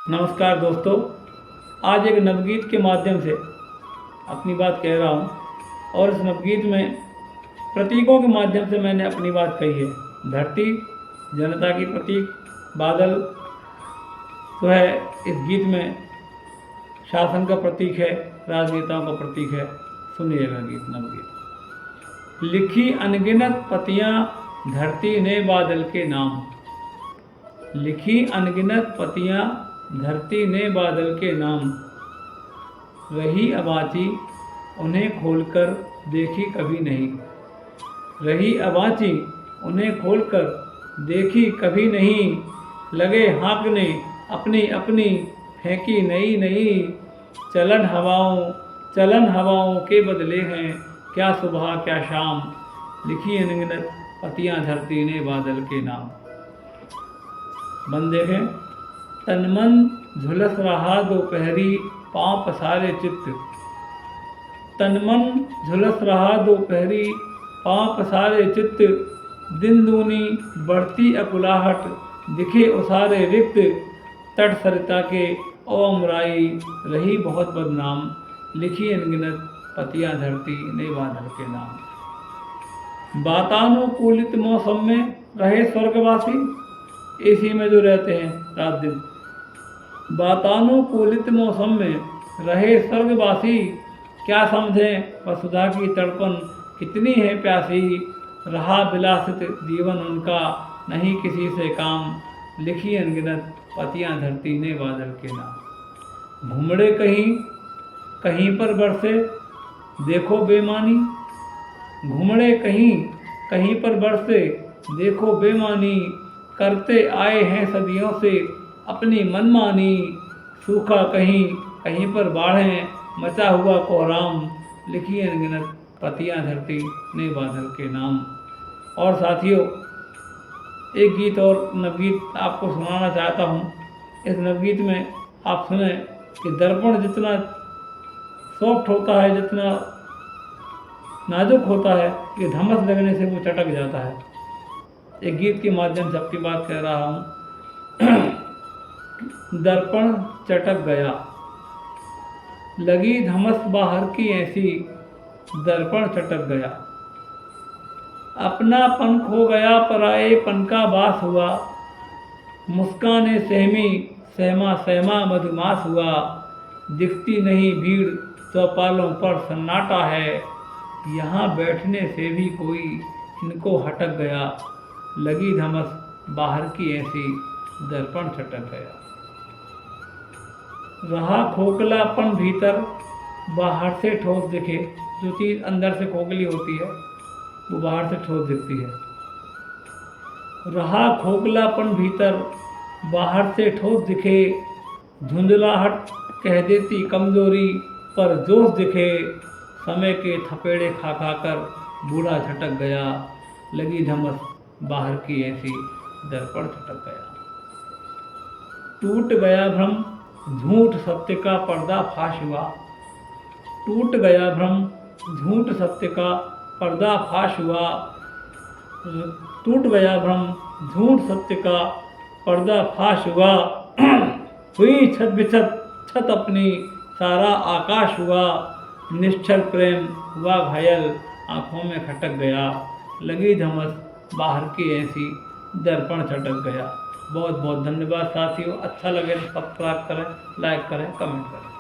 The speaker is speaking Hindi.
नमस्कार दोस्तों, आज एक नवगीत के माध्यम से अपनी बात कह रहा हूँ और इस नवगीत में प्रतीकों के माध्यम से मैंने अपनी बात कही है। धरती जनता की प्रतीक, बादल जो है इस गीत में शासन का प्रतीक है, राजनेताओं का प्रतीक है। सुनिएगा गीत नवगीत। लिखी अनगिनत पतियाँ धरती ने बादल के नाम, लिखी अनगिनत पतियाँ धरती ने बादल के नाम, रही अबाची उन्हें खोलकर देखी कभी नहीं, रही अबाची उन्हें खोलकर देखी कभी नहीं, लगे हाँकने अपनी अपनी फेंकी नई नई, चलन हवाओं के बदले हैं क्या सुबह क्या शाम, लिखी अनगिनत पतियाँ धरती ने बादल के नाम। बन देखें, तन मन झुलस रहा दोपहरी पाँव पसारे चित्त, तन मन झुलस रहा दोपहरी पाँव पसारे चित्त, दिन दूनी बढ़ती अकुलाहट दिखे उसारे रिक्त, तट सरिता के ओमराई रही बहुत बदनाम, लिखी अनगिनत पतियाँ धरती ने बादल के नाम। वातानुकूलित मौसम में रहे स्वर्गवासी, एसी में जो रहते हैं रात दिन, वातानुकूलित मौसम में रहे स्वर्गवासी, क्या समझें वसुधा की तड़पन कितनी है प्यासी, रहा विलासित जीवन उनका नहीं किसी से काम, लिखी अनगिनत पतियाँ धरती ने बादल के नाम। घुमड़े कहीं कहीं पर बरसे देखो बेमानी, घुमड़े कहीं कहीं पर बरसे देखो बेमानी, करते आए हैं सदियों से अपनी मनमानी, सूखा कहीं कहीं पर बाढ़ें मचा हुआ कोहराम, लिखी अनगिनत पतियाँ धरती ने बादल के नाम। और साथियों, एक गीत और नवगीत आपको सुनाना चाहता हूँ। इस नवगीत में आप सुने कि दर्पण जितना सॉफ्ट होता है, जितना नाजुक होता है, कि धमस लगने से वो चटक जाता है। एक गीत के माध्यम से आपकी बात कह रहा हूँ। दर्पण चटक गया, लगी धमस बाहर की ऐसी, दर्पण चटक गया, अपनापन खो गया पराएपन का बास हुआ, मुस्काने सहमी सहमा सहमा मधुमास हुआ, दिखती नहीं भीड़ चौपालों पर सन्नाटा है, यहाँ बैठने से भी कोई इनको हटक गया, लगी धमस बाहर की ऐसी, दर्पण चटक गया। रहा खोखलापन भीतर बाहर से ठोस दिखे, जो चीज़ अंदर से खोखली होती है वो बाहर से ठोस दिखती है। रहा खोखलापन भीतर बाहर से ठोस दिखे, धुंधलाहट कह देती कमजोरी पर जोश दिखे, समय के थपेड़े खा खा कर बूढ़ा झटक गया, लगी धमस बाहर की ऐसी, दर्पण छटक गया। टूट गया भ्रम झूठ सत्य का पर्दा फाश हुआ, टूट गया भ्रम झूठ सत्य का पर्दा फाश हुआ, टूट गया भ्रम झूठ सत्य का पर्दा फाश हुआ, हुई छत बिछत छत अपनी सारा आकाश हुआ, निश्चल प्रेम हुआ घायल आंखों में खटक गया, लगी धमस बाहर की ऐसी, दर्पण छटक गया। बहुत बहुत धन्यवाद साथियों। अच्छा लगे तो सब्सक्राइब करें, लाइक करें, कमेंट करें।